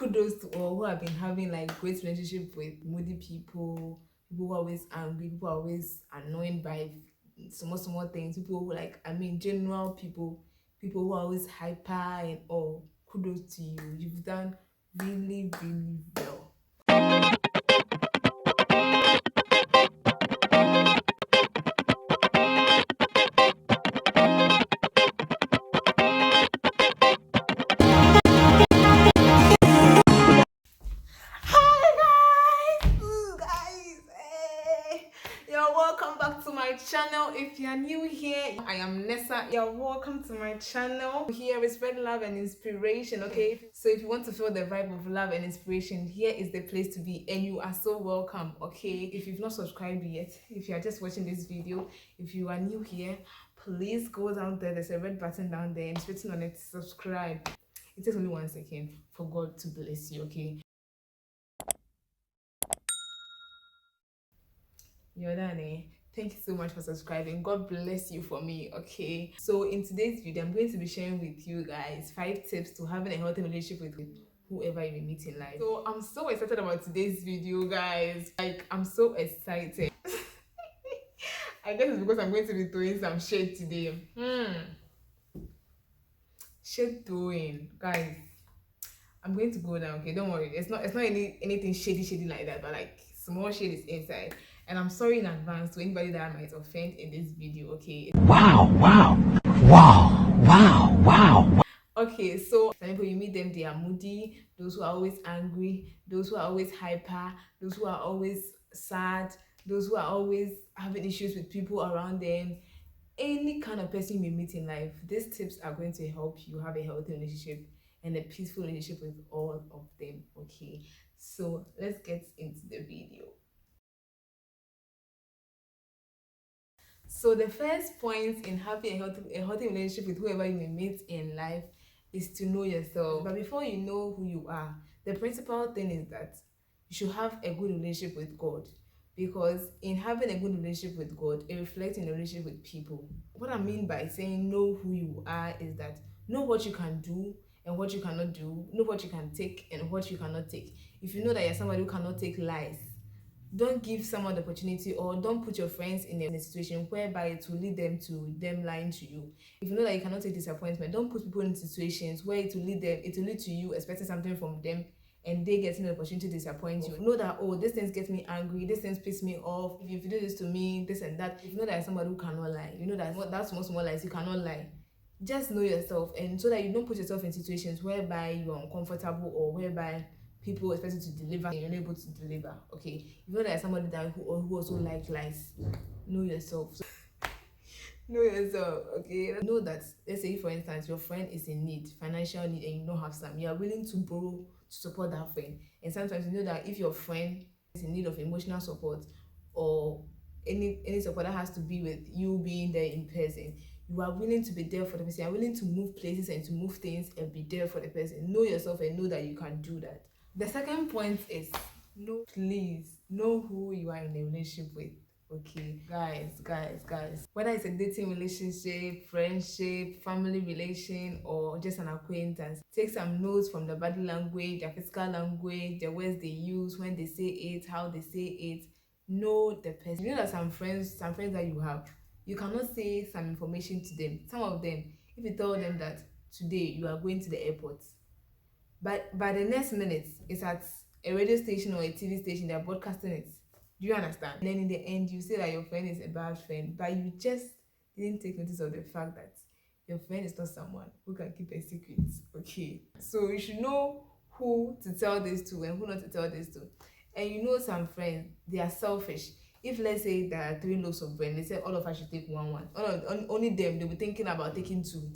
kudos to all who have been having like great relationship with moody people who are always angry, people who are always annoyed by small things, people who like general people who are always hyper and all. Kudos to you. You've done really, really well. Hi guys! Ooh, guys! Hey! You're welcome back to my channel. If you're new here, I am Nessa. You're welcome to my channel. Here we spread love and inspiration, okay? So if you want to feel the vibe of love and inspiration, here is the place to be, and you are so welcome, okay? If you've not subscribed yet, if you are just watching this video, if you are new here, please go down there. There's a red button down there and it's written on it, subscribe. It takes only 1 second for God to bless you, okay? You're done, eh? Thank you so much for subscribing. God bless you for me, okay? So in today's video, I'm going to be sharing with you guys 5 tips to having a healthy relationship with whoever you meet in life. So I'm so excited about today's video, guys. Like, I'm so excited. I guess it's because I'm going to be throwing some shade today. Shade throwing, guys. I'm going to go down, okay? Don't worry. It's not anything shady like that, but like small shade is inside. And I'm sorry in advance to anybody that I might offend in this video, okay? Wow. Okay, so some people you meet them, they are moody, those who are always angry, those who are always hyper, those who are always sad, those who are always having issues with people around them. Any kind of person you meet in life, these tips are going to help you have a healthy relationship and a peaceful relationship with all of them, okay? So let's get into the video. So the first point in having a healthy relationship with whoever you may meet in life is to know yourself. But before you know who you are, the principal thing is that you should have a good relationship with God. Because in having a good relationship with God, it reflects in a relationship with people. What I mean by saying know who you are is that know what you can do and what you cannot do, know what you can take and what you cannot take. If you know that you're somebody who cannot take lies, don't give someone the opportunity, or don't put your friends in a situation whereby it will lead them to them lying to you. If you know that you cannot take disappointment, don't put people in situations where it will lead to you expecting something from them and they getting the opportunity to disappoint you. Know that, oh, this things get me angry, this things piss me off, if you do this to me, this and that. If you know that you're somebody who cannot lie, you know that that's small lies, you cannot lie. Just know yourself, and so that you don't put yourself in situations whereby you're uncomfortable or whereby people expect you to deliver and you're not able to deliver, okay? You know that somebody that who also like lies. Know yourself. Know yourself, okay? Know that, let's say for instance your friend is in need, financial need, and you don't have some, you are willing to borrow to support that friend. And sometimes you know that if your friend is in need of emotional support or any support that has to be with you being there in person, you are willing to be there for the person. You are willing to move places and to move things and be there for the person. Know yourself and know that you can do that. The second point is please know who you are in a relationship with. Okay, guys, whether it's a dating relationship, friendship, family relation, or just an acquaintance, take some notes from the body language, their physical language, the words they use, when they say it, how they say it. Know the person. You know that some friends that you have, you cannot say some information to them. Some of them, if you tell them that today you are going to the airport, but by the next minute it's at a radio station or a TV station, they're broadcasting it. Do you understand? And then in the end you say that your friend is a bad friend, but you just didn't take notice of the fact that your friend is not someone who can keep a secret, okay? So you should know who to tell this to and who not to tell this to. And you know some friends, they are selfish. If let's say there are 3 loaves of bread, they say all of us should take one. Only them, they'll be thinking about taking 2.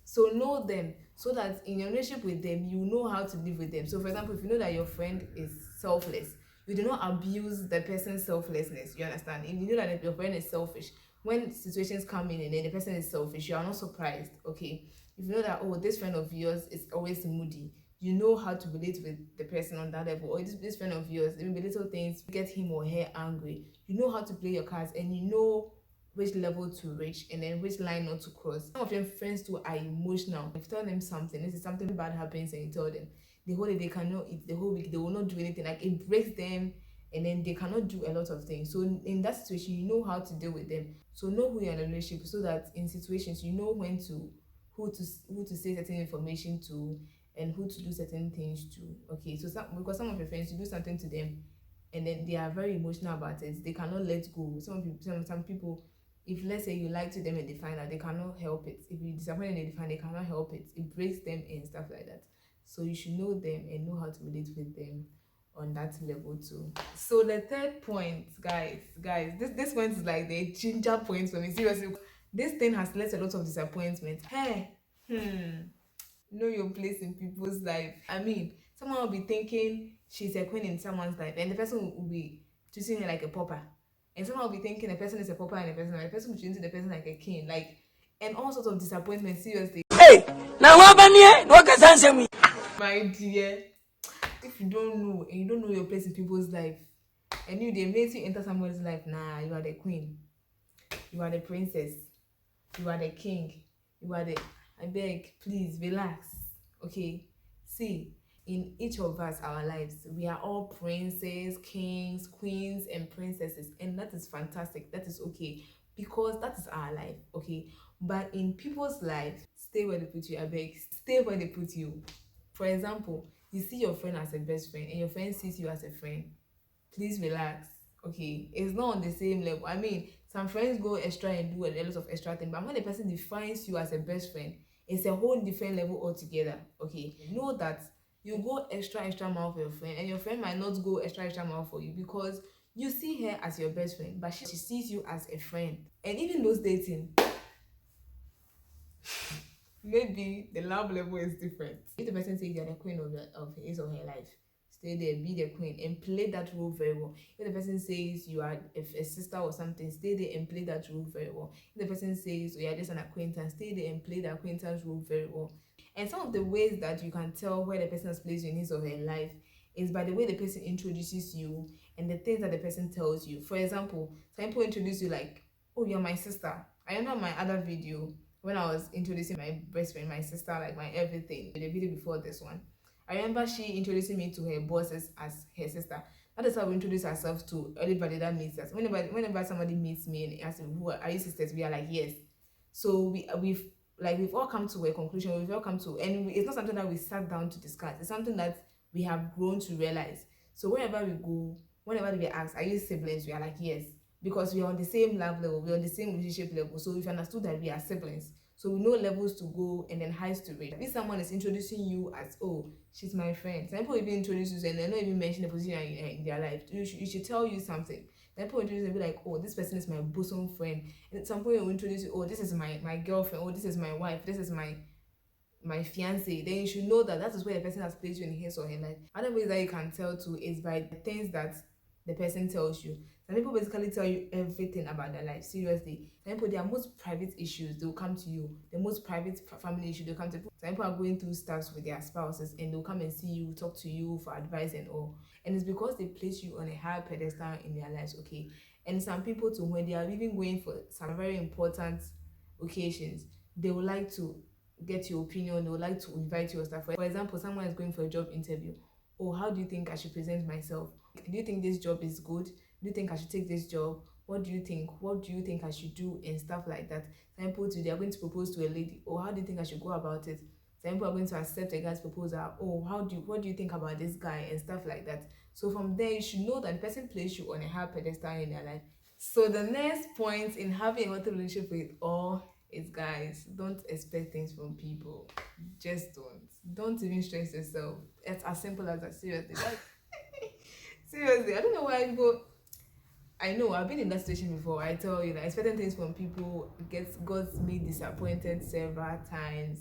So know them, so that in your relationship with them you know how to live with them. So for example, if you know that your friend is selfless, you do not abuse the person's selflessness. You understand? If you know that your friend is selfish, when situations come in and then the person is selfish, you are not surprised, okay? If you know that, oh, this friend of yours is always moody, you know how to relate with the person on that level. Or this friend of yours, maybe little things get him or her angry, you know how to play your cards and you know which level to reach and then which line not to cross. Some of your friends too are emotional. If you tell them something, this is something bad happens and you tell them, the whole day they cannot eat, the whole week they will not do anything, like it breaks them, and then they cannot do a lot of things. So in that situation, you know how to deal with them. So know who you're in a relationship, so that in situations you know when to, who to say certain information to, and who to do certain things to. Okay, so because some of your friends, you do something to them and then they are very emotional about it, they cannot let go. Some people, if let's say you lie to them and they find out, they cannot help it. If you disappoint them and they find, they cannot help it, it breaks them and stuff like that. So you should know them and know how to relate with them on that level too. So the third point, guys, this point is like the ginger point for me, seriously. This thing has led to a lot of disappointment. Hey, know your place in people's life. I mean, someone will be thinking she's a queen in someone's life, and the person will be treating her like a pauper. And someone will be thinking the person is a pauper, and the person will be treating the person like a king. Like, and all sorts of disappointment, seriously. Hey, now what about what can me? My dear, if you don't know, and you don't know your place in people's life, and they make you enter someone's life, nah, you are the queen, you are the princess, you are the king, you are the, I beg, please relax. Okay, see, in each of us, our lives, we are all princes, kings, queens, and princesses, and that is fantastic. That is okay, because that is our life. Okay, but in people's life, stay where they put you. I beg, stay where they put you. For example, you see your friend as a best friend and your friend sees you as a friend, please relax. Okay, it's not on the same level. I mean, some friends go extra and do a lot of extra things, but when the person defines you as a best friend, it's a whole different level altogether. Okay, know that you go extra mile for your friend, and your friend might not go extra mile for you, because you see her as your best friend, but she sees you as a friend. And even those dating, maybe the love level is different. If the person says you're the queen of his or her life, stay there, be the queen, and play that role very well. If the person says you are a sister or something, stay there and play that role very well. If the person says you are just an acquaintance, stay there and play the acquaintance role very well. And some of the ways that you can tell where the person has placed you in his or her life is by the way the person introduces you and the things that the person tells you. For example, some people introduce you like, oh, you're my sister. I remember my other video when I was introducing my best friend, my sister, like my everything, the video before this one. I remember she introducing me to her bosses as her sister. That is how we introduce ourselves to everybody that meets us. Whenever somebody meets me and asks me, "Who are you sisters?" We are like, yes. So we've all come to a conclusion. We've all come to, and it's not something that we sat down to discuss. It's something that we have grown to realize. So wherever we go, whenever we ask, "Are you siblings?" We are like, yes, because we are on the same love level, we are on the same relationship level. So we've understood that we are siblings. So we know levels to go and then heights to reach. If someone is introducing you as, oh, she's my friend, some people even introduce you and they're not even mention the position in their life. You should tell you something. Then people introduce you, be like, oh, this person is my bosom friend. And at some point will introduce you, oh, this is my girlfriend, oh, this is my wife, this is my fiance. Then you should know that that is where the person has placed you in his or her life. Other ways that you can tell too is by the things that the person tells you. Some people basically tell you everything about their life, seriously. Some people, their most private issues, they will come to you. The most private family issue, they'll come to you. Some people are going through stuff with their spouses and they'll come and see you, talk to you for advice and all. And it's because they place you on a high pedestal in their lives, okay? And some people too, when they are even going for some very important occasions, they would like to get your opinion, they would like to invite you or stuff. For example, someone is going for a job interview. Oh, how do you think I should present myself? Do you think this job is good? Do you think I should take this job? What do you think? What do you think I should do? And stuff like that. Some people too, they are going to propose to a lady. Oh, how do you think I should go about it? Some people are going to accept a guy's proposal. Oh, what do you think about this guy? And stuff like that. So from there, you should know that the person placed you on a high pedestal in their life. So the next point in having a healthy relationship with all is, guys, don't expect things from people. Just don't even stress yourself. It's as simple as that. Seriously, seriously, I don't know why people, I know I've been in that situation before. I tell you that expecting things from people got me disappointed several times.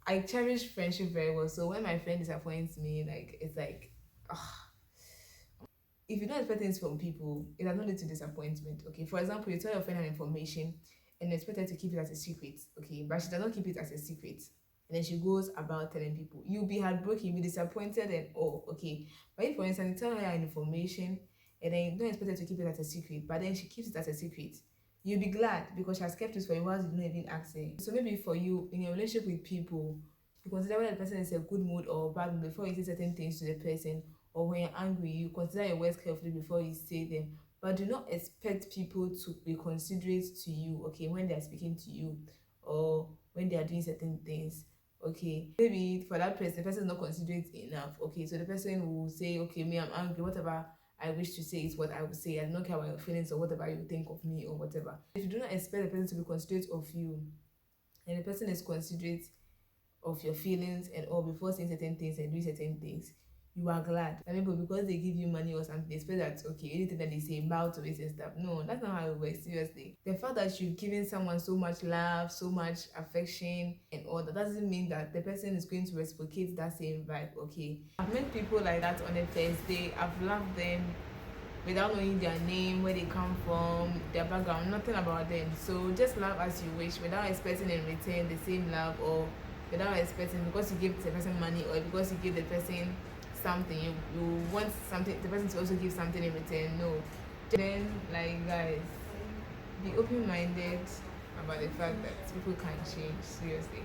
I cherish friendship very well, so when my friend disappoints me, like, it's like, if you don't expect things from people, it does not lead to disappointment. Okay, for example, you tell your friend an information and expect her to keep it as a secret. Okay, but she does not keep it as a secret, and then she goes about telling people. You'll be heartbroken, you'll be disappointed, and oh, okay. But if, for instance, you tell her an information and then you don't expect her to keep it as a secret, but then she keeps it as a secret, you'll be glad because she has kept it for you while you don't even ask her. So maybe for you, in your relationship with people, You consider whether the person is a good mood or bad mood before you say certain things to the person. Or when you're angry, you consider your words carefully before you say them. But do not expect people to be considerate to you, okay, when they're speaking to you or when they are doing certain things. Okay, maybe for that person, the person is not considerate enough. Okay, so the person will say, okay, me, I'm angry, whatever I wish to say is what I will say. I don't care about your feelings or whatever you think of me or whatever. If you do not expect the person to be considerate of you, and the person is considerate of your feelings and all before saying certain things and doing certain things, you are glad. I mean, but because they give you money or something, they expect that okay, anything that they say bow to it and stuff. No, that's not how it works. Seriously, the fact that you've given someone so much love, so much affection, and all that doesn't mean that the person is going to reciprocate that same vibe. Okay, I've met people like that on the first day. I've loved them without knowing their name, where they come from, their background, nothing about them. So just love as you wish without expecting in return the same love, or without expecting because you give the person money or because you give the person something, you want something, the person to also give something in return. No. Then, like, guys, be open-minded about the fact that people can change. Seriously,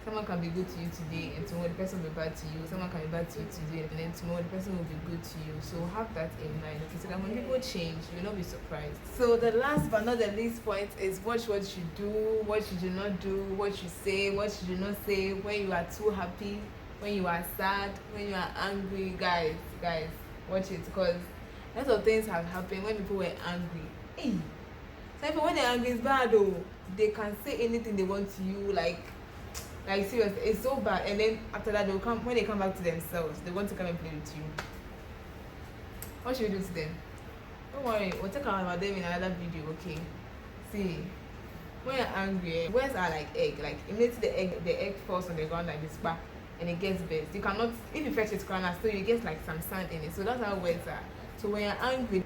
someone can be good to you today and tomorrow the person will be bad to you. Someone can be bad to you today and then tomorrow the person will be good to you. So have that in mind, okay, so that when people change you will not be surprised. So the last but not the least point is watch what you do, what you do not do, what you say, what you do not say, when you are too happy, when you are sad, when you are angry. Guys, watch it, because lots of things have happened when people were angry. Hey, so when they're angry, it's bad though. They can say anything they want to you, like seriously, it's so bad. And then after that, they'll come, when they come back to themselves, they want to come and play with you. What should we do to them? Don't worry, we'll talk about them in another video. Okay, see, when you're angry, words are like egg. Like immediately the egg falls on the ground like this back and it gets burst. You cannot, if you fetch it crown, still you get like some sand in it. So that's how words are. So when you're angry,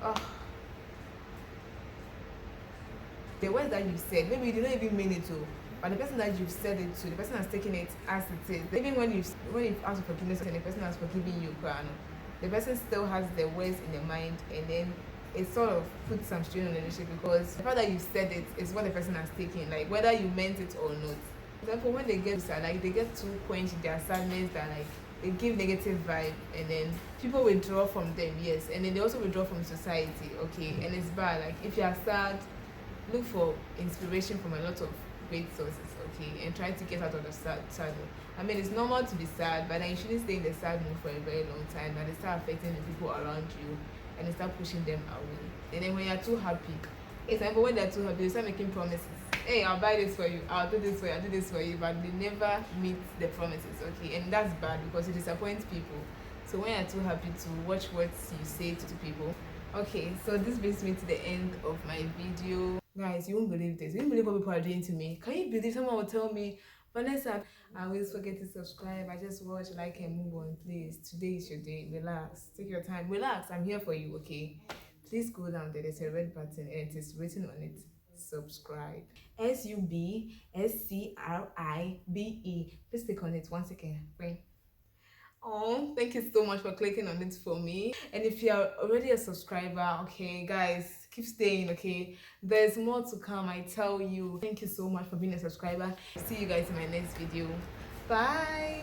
the words that you said, maybe you didn't even mean it to, but the person that you've said it to, the person has taken it as it is. Even when you've asked for forgiveness and the person has forgiven you, the person still has the words in their mind, and then it sort of puts some strain on the relationship, because the fact that you said it is what the person has taken, like whether you meant it or not. For example, when they get sad, like they get too quenched their sadness, that like they give negative vibe, and then people withdraw from them, yes, and then they also withdraw from society, okay, and it's bad. Like if you are sad, look for inspiration from a lot of great sources, okay, and try to get out of the sad mood. I mean, it's normal to be sad, but then you shouldn't stay in the sad mood for a very long time, and it start affecting the people around you, and it start pushing them away. And then when you're too happy, example, when they're too happy, they start making promises. Hey, I'll buy this for you, I'll do this for you, I'll do this for you, but they never meet the promises, okay, and that's bad because it disappoints people. So when you're too happy, to watch what you say to people. Okay, so this brings me to the end of my video. Guys, you won't believe this. You won't believe what people are doing to me. Can you believe someone will tell me, Vanessa, I always forget to subscribe. I just watch, like, and move on. Please, today is your day. Relax. Take your time. Relax. I'm here for you, okay? Please go down there. There's a red button and it is written on it. Subscribe. SUBSCRIBE. Please click on it. 1 second. Wait. Oh, thank you so much for clicking on it for me. And if you are already a subscriber, okay, guys, keep staying, okay? There's more to come, I tell you. Thank you so much for being a subscriber. See you guys in my next video. Bye.